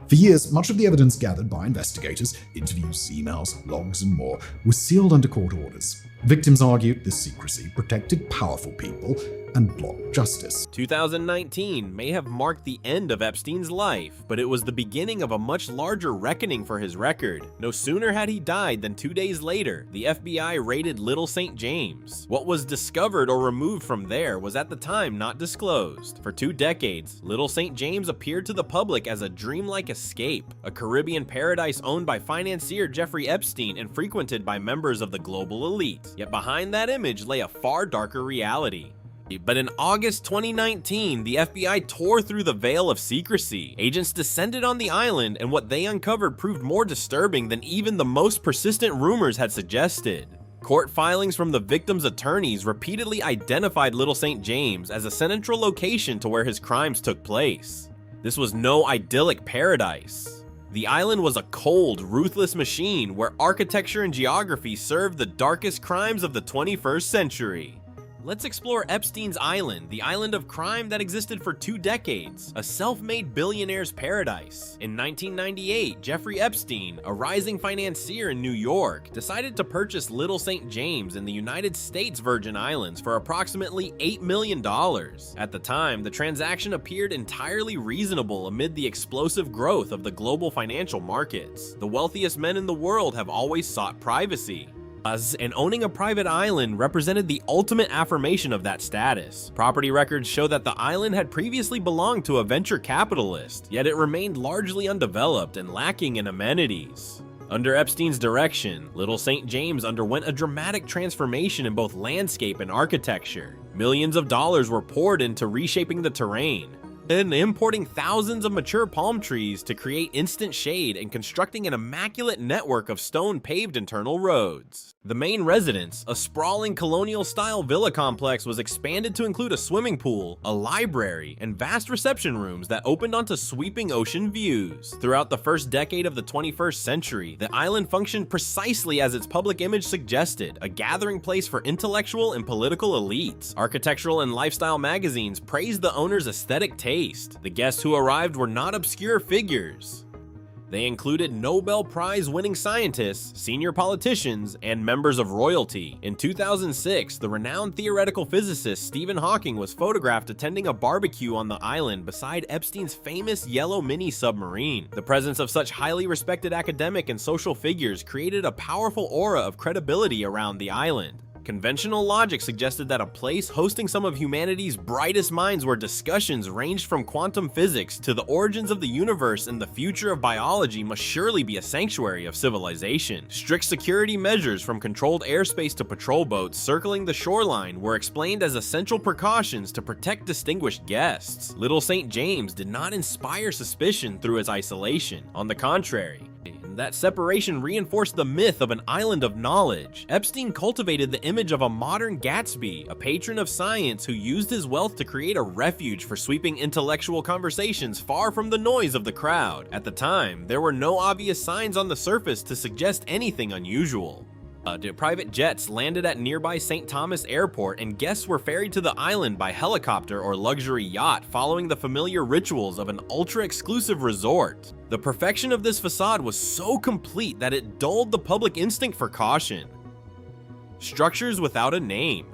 For years, much of the evidence gathered by investigators, interviews, emails, logs, and more, was sealed under court orders. Victims argued this secrecy protected powerful people and blocked justice. 2019 may have marked the end of Epstein's life, but it was the beginning of a much larger reckoning for his record. No sooner had he died than 2 days later, the FBI raided Little St. James. What was discovered or removed from there was at the time not disclosed. For 2 decades, Little St. James appeared to the public as a dreamlike escape, a Caribbean paradise owned by financier Jeffrey Epstein and frequented by members of the global elite. Yet behind that image lay a far darker reality. But in August 2019, the FBI tore through the veil of secrecy. Agents descended on the island, and what they uncovered proved more disturbing than even the most persistent rumors had suggested. Court filings from the victims' attorneys repeatedly identified Little St. James as a central location to where his crimes took place. This was no idyllic paradise. The island was a cold, ruthless machine where architecture and geography served the darkest crimes of the 21st century. Let's explore Epstein's Island, the island of crime that existed for 2 decades, a self-made billionaire's paradise. In 1998, Jeffrey Epstein, a rising financier in New York, decided to purchase Little St. James in the United States Virgin Islands for approximately $8 million. At the time, the transaction appeared entirely reasonable amid the explosive growth of the global financial markets. The wealthiest men in the world have always sought privacy, and owning a private island represented the ultimate affirmation of that status. Property records show that the island had previously belonged to a venture capitalist, yet it remained largely undeveloped and lacking in amenities. Under Epstein's direction, Little St. James underwent a dramatic transformation in both landscape and architecture. Millions of dollars were poured into reshaping the terrain, and importing thousands of mature palm trees to create instant shade and constructing an immaculate network of stone-paved internal roads. The main residence, a sprawling colonial-style villa complex, was expanded to include a swimming pool, a library, and vast reception rooms that opened onto sweeping ocean views. Throughout the first decade of the 21st century, the island functioned precisely as its public image suggested, a gathering place for intellectual and political elites. Architectural and lifestyle magazines praised the owner's aesthetic taste. The guests who arrived were not obscure figures. They included Nobel Prize-winning scientists, senior politicians, and members of royalty. In 2006, the renowned theoretical physicist Stephen Hawking was photographed attending a barbecue on the island beside Epstein's famous yellow mini-submarine. The presence of such highly respected academic and social figures created a powerful aura of credibility around the island. Conventional logic suggested that a place hosting some of humanity's brightest minds where discussions ranged from quantum physics to the origins of the universe and the future of biology must surely be a sanctuary of civilization. Strict security measures from controlled airspace to patrol boats circling the shoreline were explained as essential precautions to protect distinguished guests. Little St. James did not inspire suspicion through its isolation. On the contrary, that separation reinforced the myth of an island of knowledge. Epstein cultivated the image of a modern Gatsby, a patron of science who used his wealth to create a refuge for sweeping intellectual conversations far from the noise of the crowd. At the time, there were no obvious signs on the surface to suggest anything unusual. Private jets landed at nearby St. Thomas Airport, and guests were ferried to the island by helicopter or luxury yacht, following the familiar rituals of an ultra-exclusive resort. The perfection of this facade was so complete that it dulled the public instinct for caution. Structures without a name.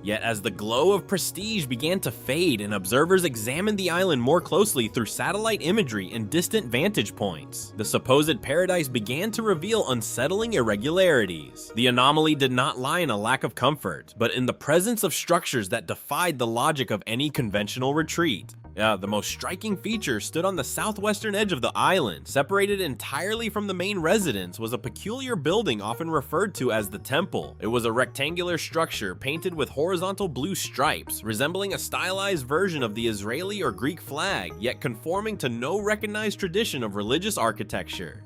Yet as the glow of prestige began to fade and observers examined the island more closely through satellite imagery and distant vantage points, the supposed paradise began to reveal unsettling irregularities. The anomaly did not lie in a lack of comfort, but in the presence of structures that defied the logic of any conventional retreat. The most striking feature stood on the southwestern edge of the island. Separated entirely from the main residence was a peculiar building often referred to as the Temple. It was a rectangular structure painted with horizontal blue stripes, resembling a stylized version of the Israeli or Greek flag, yet conforming to no recognized tradition of religious architecture.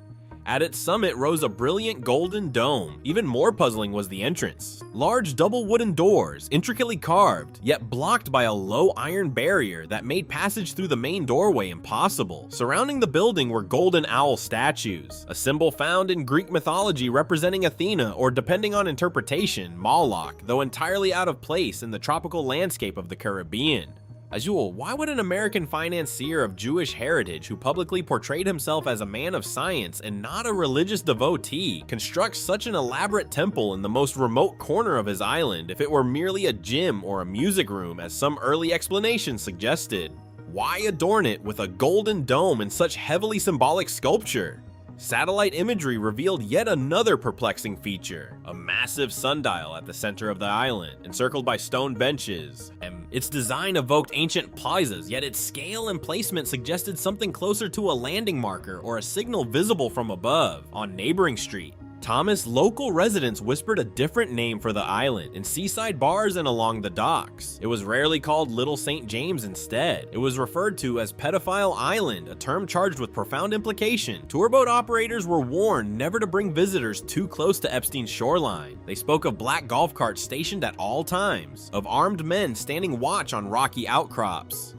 At its summit rose a brilliant golden dome. Even more puzzling was the entrance. Large double wooden doors, intricately carved, yet blocked by a low iron barrier that made passage through the main doorway impossible. Surrounding the building were golden owl statues, a symbol found in Greek mythology representing Athena, or depending on interpretation, Moloch, though entirely out of place in the tropical landscape of the Caribbean. Azul, why would an American financier of Jewish heritage who publicly portrayed himself as a man of science and not a religious devotee construct such an elaborate temple in the most remote corner of his island if it were merely a gym or a music room as some early explanations suggested? Why adorn it with a golden dome and such heavily symbolic sculpture? Satellite imagery revealed yet another perplexing feature, a massive sundial at the center of the island, encircled by stone benches. And its design evoked ancient plazas, yet its scale and placement suggested something closer to a landing marker or a signal visible from above on neighboring street. Thomas, local residents whispered a different name for the island in seaside bars and along the docks. It was rarely called Little St. James instead. It was referred to as Pedophile Island, a term charged with profound implication. Tourboat operators were warned never to bring visitors too close to Epstein's shoreline. They spoke of black golf carts stationed at all times, of armed men standing watch on rocky outcrops,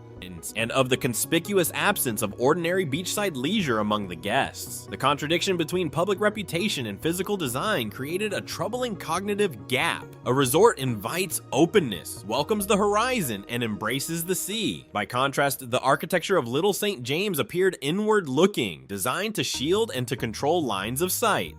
and of the conspicuous absence of ordinary beachside leisure among the guests. The contradiction between public reputation and physical design created a troubling cognitive gap. A resort invites openness, welcomes the horizon, and embraces the sea. By contrast, the architecture of Little St. James appeared inward-looking, designed to shield and to control lines of sight.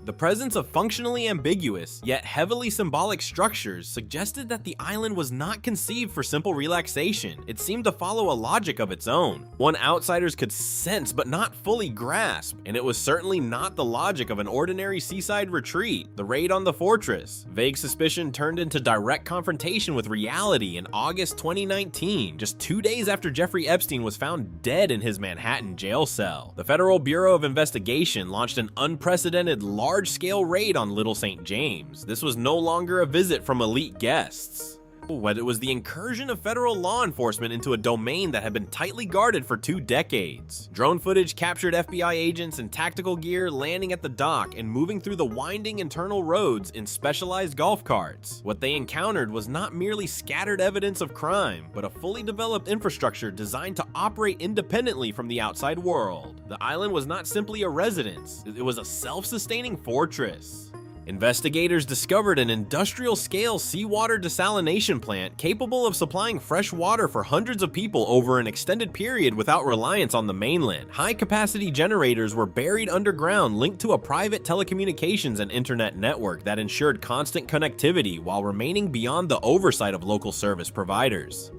The presence of functionally ambiguous, yet heavily symbolic structures suggested that the island was not conceived for simple relaxation. It seemed to follow a logic of its own, one outsiders could sense but not fully grasp, and it was certainly not the logic of an ordinary seaside retreat. The raid on the fortress. Vague suspicion turned into direct confrontation with reality in August 2019, just 2 days after Jeffrey Epstein was found dead in his Manhattan jail cell. The Federal Bureau of Investigation launched an unprecedented large-scale raid on Little St. James. This was no longer a visit from elite guests, but it was the incursion of federal law enforcement into a domain that had been tightly guarded for 2 decades. Drone footage captured FBI agents in tactical gear landing at the dock and moving through the winding internal roads in specialized golf carts. What they encountered was not merely scattered evidence of crime, but a fully developed infrastructure designed to operate independently from the outside world. The island was not simply a residence, it was a self-sustaining fortress. Investigators discovered an industrial-scale seawater desalination plant capable of supplying fresh water for hundreds of people over an extended period without reliance on the mainland. High-capacity generators were buried underground linked to a private telecommunications and internet network that ensured constant connectivity while remaining beyond the oversight of local service providers.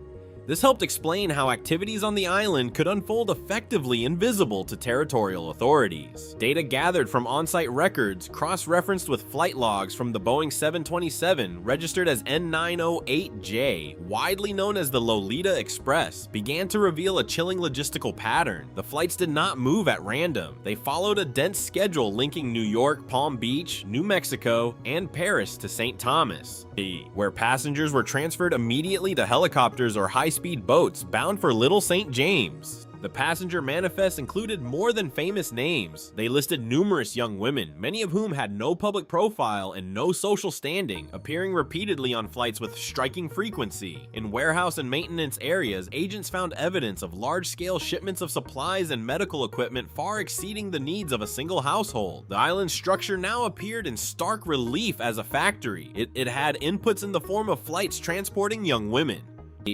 This helped explain how activities on the island could unfold effectively invisible to territorial authorities. Data gathered from on-site records, cross-referenced with flight logs from the Boeing 727 registered as N908J, widely known as the Lolita Express, began to reveal a chilling logistical pattern. The flights did not move at random. They followed a dense schedule linking New York, Palm Beach, New Mexico, and Paris to St. Thomas, where passengers were transferred immediately to helicopters or high-speed boats bound for Little St. James. The passenger manifests included more than famous names. They listed numerous young women, many of whom had no public profile and no social standing, appearing repeatedly on flights with striking frequency. In warehouse and maintenance areas, agents found evidence of large-scale shipments of supplies and medical equipment far exceeding the needs of a single household. The island's structure now appeared in stark relief as a factory. It had inputs in the form of flights transporting young women.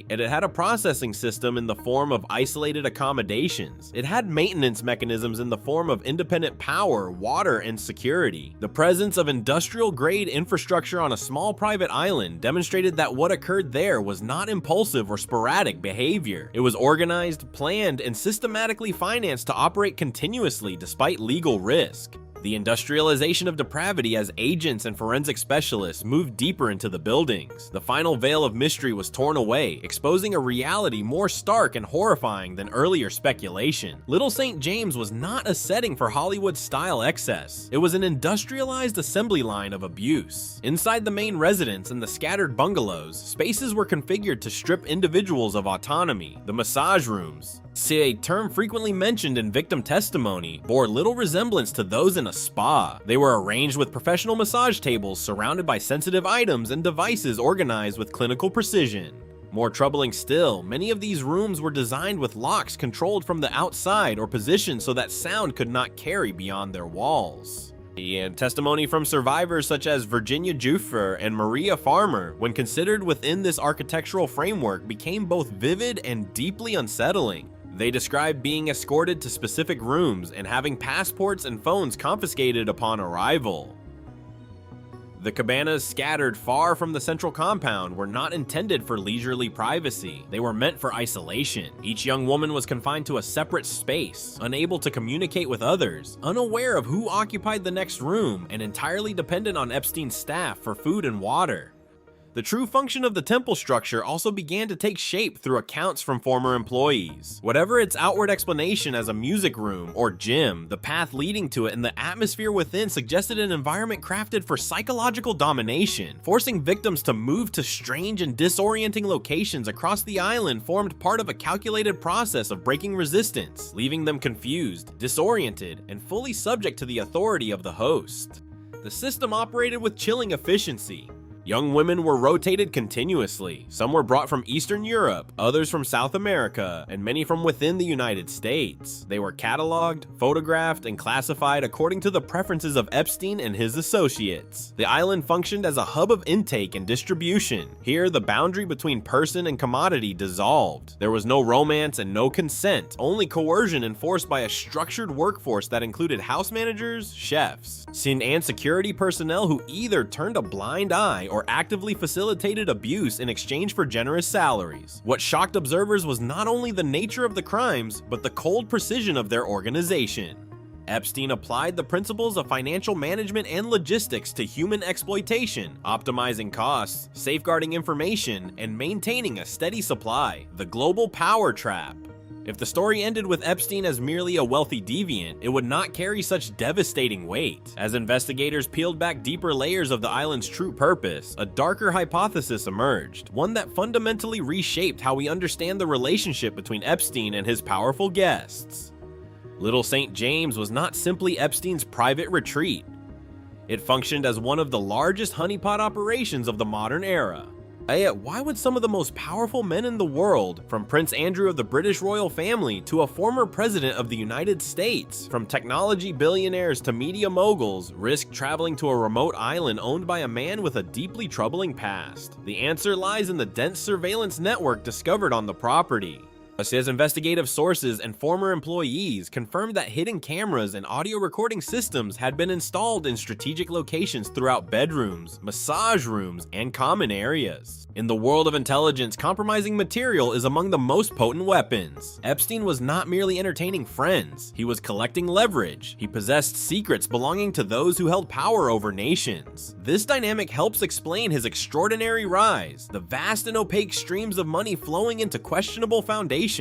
And it had a processing system in the form of isolated accommodations. It had maintenance mechanisms in the form of independent power, water, and security. The presence of industrial-grade infrastructure on a small private island demonstrated that what occurred there was not impulsive or sporadic behavior. It was organized, planned, and systematically financed to operate continuously despite legal risk. The industrialization of depravity as agents and forensic specialists moved deeper into the buildings. The final veil of mystery was torn away, exposing a reality more stark and horrifying than earlier speculation. Little St. James was not a setting for Hollywood-style excess. It was an industrialized assembly line of abuse. Inside the main residence and the scattered bungalows, spaces were configured to strip individuals of autonomy. The massage rooms, a term frequently mentioned in victim testimony, bore little resemblance to those in a spa. They were arranged with professional massage tables surrounded by sensitive items and devices organized with clinical precision. More troubling still, many of these rooms were designed with locks controlled from the outside or positioned so that sound could not carry beyond their walls. And testimony from survivors such as Virginia Giuffre and Maria Farmer, when considered within this architectural framework, became both vivid and deeply unsettling. They described being escorted to specific rooms and having passports and phones confiscated upon arrival. The cabanas scattered far from the central compound were not intended for leisurely privacy. They were meant for isolation. Each young woman was confined to a separate space, unable to communicate with others, unaware of who occupied the next room, and entirely dependent on Epstein's staff for food and water. The true function of the temple structure also began to take shape through accounts from former employees. Whatever its outward explanation as a music room or gym, the path leading to it and the atmosphere within suggested an environment crafted for psychological domination. Forcing victims to move to strange and disorienting locations across the island formed part of a calculated process of breaking resistance, leaving them confused, disoriented, and fully subject to the authority of the host. The system operated with chilling efficiency. Young women were rotated continuously. Some were brought from Eastern Europe, others from South America, and many from within the United States. They were cataloged, photographed, and classified according to the preferences of Epstein and his associates. The island functioned as a hub of intake and distribution. Here, the boundary between person and commodity dissolved. There was no romance and no consent, only coercion enforced by a structured workforce that included house managers, chefs, and security personnel who either turned a blind eye or actively facilitated abuse in exchange for generous salaries. What shocked observers was not only the nature of the crimes, but the cold precision of their organization. Epstein applied the principles of financial management and logistics to human exploitation, optimizing costs, safeguarding information, and maintaining a steady supply. The global power trap. If the story ended with Epstein as merely a wealthy deviant, it would not carry such devastating weight. As investigators peeled back deeper layers of the island's true purpose, a darker hypothesis emerged, one that fundamentally reshaped how we understand the relationship between Epstein and his powerful guests. Little St. James was not simply Epstein's private retreat. It functioned as one of the largest honeypot operations of the modern era. Yet, why would some of the most powerful men in the world, from Prince Andrew of the British royal family to a former president of the United States, from technology billionaires to media moguls, risk traveling to a remote island owned by a man with a deeply troubling past? The answer lies in the dense surveillance network discovered on the property. As investigative sources and former employees confirmed that hidden cameras and audio recording systems had been installed in strategic locations throughout bedrooms, massage rooms, and common areas. In the world of intelligence, compromising material is among the most potent weapons. Epstein was not merely entertaining friends, he was collecting leverage. He possessed secrets belonging to those who held power over nations. This dynamic helps explain his extraordinary rise, the vast and opaque streams of money flowing into questionable foundations,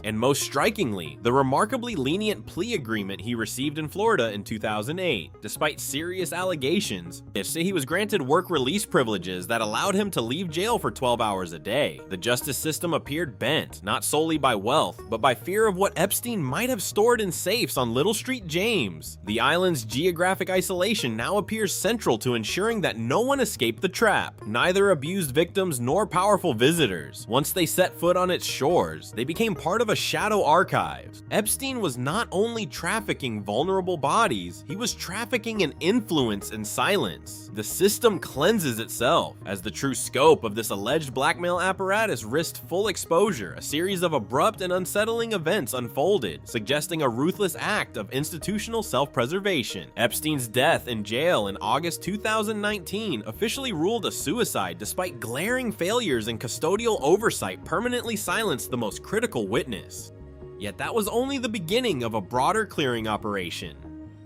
and most strikingly, the remarkably lenient plea agreement he received in Florida in 2008. Despite serious allegations, he was granted work release privileges that allowed him to leave jail for 12 hours a day. The justice system appeared bent, not solely by wealth, but by fear of what Epstein might have stored in safes on Little St. James. The island's geographic isolation now appears central to ensuring that no one escaped the trap, neither abused victims nor powerful visitors. Once they set foot on its shores, they became part of a shadow archive. Epstein was not only trafficking vulnerable bodies, he was trafficking in influence and silence. The system cleanses itself. As the true scope of this alleged blackmail apparatus risked full exposure, a series of abrupt and unsettling events unfolded, suggesting a ruthless act of institutional self-preservation. Epstein's death in jail in August 2019 officially ruled a suicide despite glaring failures in custodial oversight permanently silenced the most critical witness. Yet that was only the beginning of a broader clearing operation.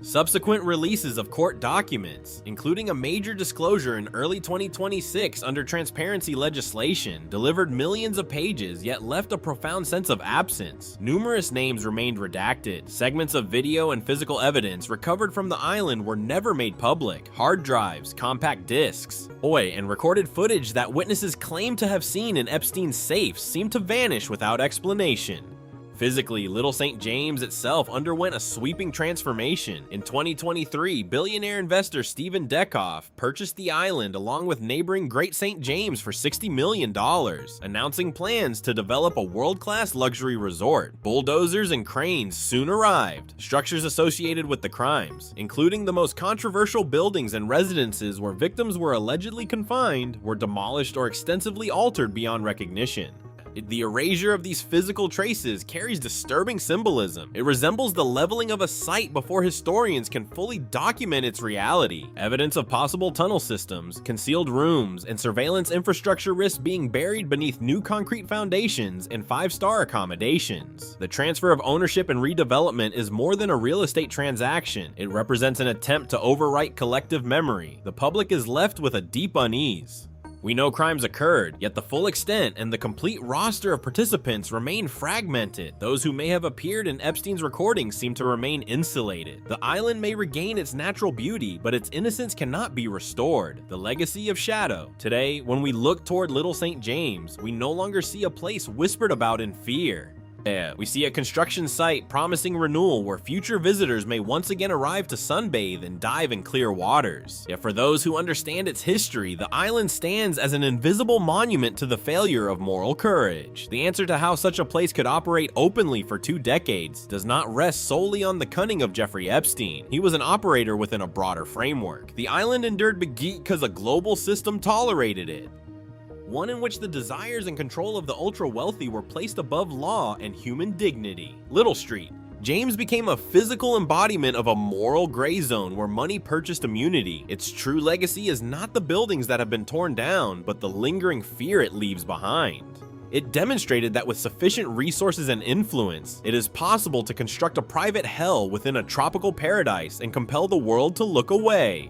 Subsequent releases of court documents, including a major disclosure in early 2026 under transparency legislation, delivered millions of pages yet left a profound sense of absence. Numerous names remained redacted. Segments of video and physical evidence recovered from the island were never made public. Hard drives, compact discs, and recorded footage that witnesses claimed to have seen in Epstein's safes seemed to vanish without explanation. Physically, Little St. James itself underwent a sweeping transformation. In 2023, billionaire investor Stephen Dekoff purchased the island along with neighboring Great St. James for $60 million, announcing plans to develop a world-class luxury resort. Bulldozers and cranes soon arrived. Structures associated with the crimes, including the most controversial buildings and residences where victims were allegedly confined, were demolished or extensively altered beyond recognition. The erasure of these physical traces carries disturbing symbolism. It resembles the leveling of a site before historians can fully document its reality. Evidence of possible tunnel systems, concealed rooms, and surveillance infrastructure risks being buried beneath new concrete foundations and five-star accommodations. The transfer of ownership and redevelopment is more than a real estate transaction. It represents an attempt to overwrite collective memory. The public is left with a deep unease. We know crimes occurred, yet the full extent and the complete roster of participants remain fragmented. Those who may have appeared in Epstein's recordings seem to remain insulated. The island may regain its natural beauty, but its innocence cannot be restored. The legacy of shadow. Today, when we look toward Little St. James, we no longer see a place whispered about in fear. We see a construction site promising renewal where future visitors may once again arrive to sunbathe and dive in clear waters. Yet for those who understand its history, the island stands as an invisible monument to the failure of moral courage. The answer to how such a place could operate openly for 2 decades does not rest solely on the cunning of Jeffrey Epstein. He was an operator within a broader framework. The island endured because a global system tolerated it. One in which the desires and control of the ultra-wealthy were placed above law and human dignity. Little Street. James became a physical embodiment of a moral gray zone where money purchased immunity. Its true legacy is not the buildings that have been torn down, but the lingering fear it leaves behind. It demonstrated that with sufficient resources and influence, it is possible to construct a private hell within a tropical paradise and compel the world to look away.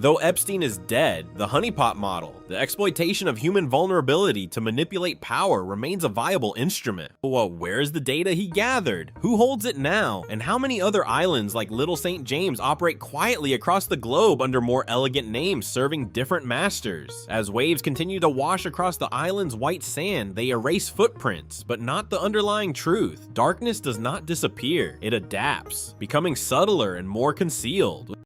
Though Epstein is dead, the honeypot model, the exploitation of human vulnerability to manipulate power, remains a viable instrument. Well, where's the data he gathered? Who holds it now? And how many other islands like Little St. James operate quietly across the globe under more elegant names serving different masters? As waves continue to wash across the island's white sand, they erase footprints, but not the underlying truth. Darkness does not disappear, it adapts, becoming subtler and more concealed.